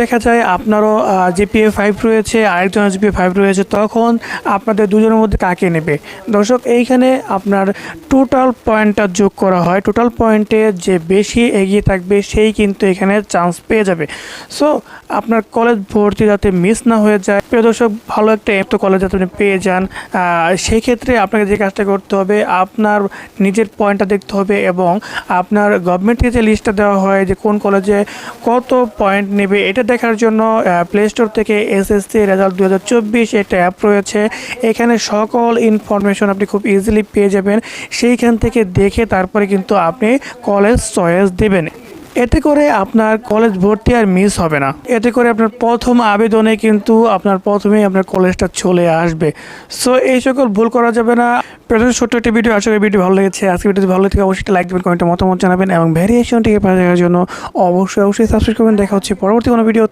দেখা যায় আপনারও জিপিএ 5 রয়েছে, আরেকজনের জিপিএ 5 রয়েছে, তখন আপনাদের দুজনের মধ্যে কাকে নেবে? দর্শক এইখানে আপনার টোটাল পয়েন্টটা যোগ করা হয়। টোটাল পয়েন্টে যে বেশি এগিয়ে থাকবে সেই কিন্তু এখানে চান্স পেয়ে যাবে। সো আপনার কলেজ ভর্তি যাতে মিস না হয়ে যায়, প্রিয় দর্শক, ভালো একটা তো কলেজ যাতে আপনি পেয়ে যান, সেই ক্ষেত্রে আপনাকে যে কাজটা করতে হবে, আপনার নিজের পয়েন্টটা দেখতে হবে এবং আপনার গভর্নমেন্ট থেকে যে লিস্টটা দেওয়া হয় যে কোন কলেজে কত পয়েন্ট নেবে, এটা দেখার জন্য প্লে স্টোর থেকে এসএসসি রেজাল্ট 2024 একটা অ্যাপ রয়েছে। এখানে সকল ইনফরমেশন আপনি খুব ইজিলি পেয়ে যাবেন। সেইখান থেকে দেখে তারপরে কিন্তু আপনি কলেজ চয়েস দেবেন। এতে করে আপনার কলেজ ভর্তি আর মিস হবে না। এতে করে আপনার প্রথম আবেদনে কিন্তু আপনার প্রথমেই আপনার কলেজটা চলে আসবে। সো এই সকল ভুল করা যাবে না। প্রথমে ছোট্ট একটি ভিডিও, আশা করি ভিডিও ভালো লেগেছে। আজকে ভিডিও ভালো লেগে অবশ্যই লাইক দেবেন, কমেন্টে মতামত জানাবেন এবং ভ্যারিয়েশনটিকে পাওয়ার জন্য অবশ্যই সাবস্ক্রাইব করবেন। দেখা হচ্ছে পরবর্তী কোনো ভিডিও।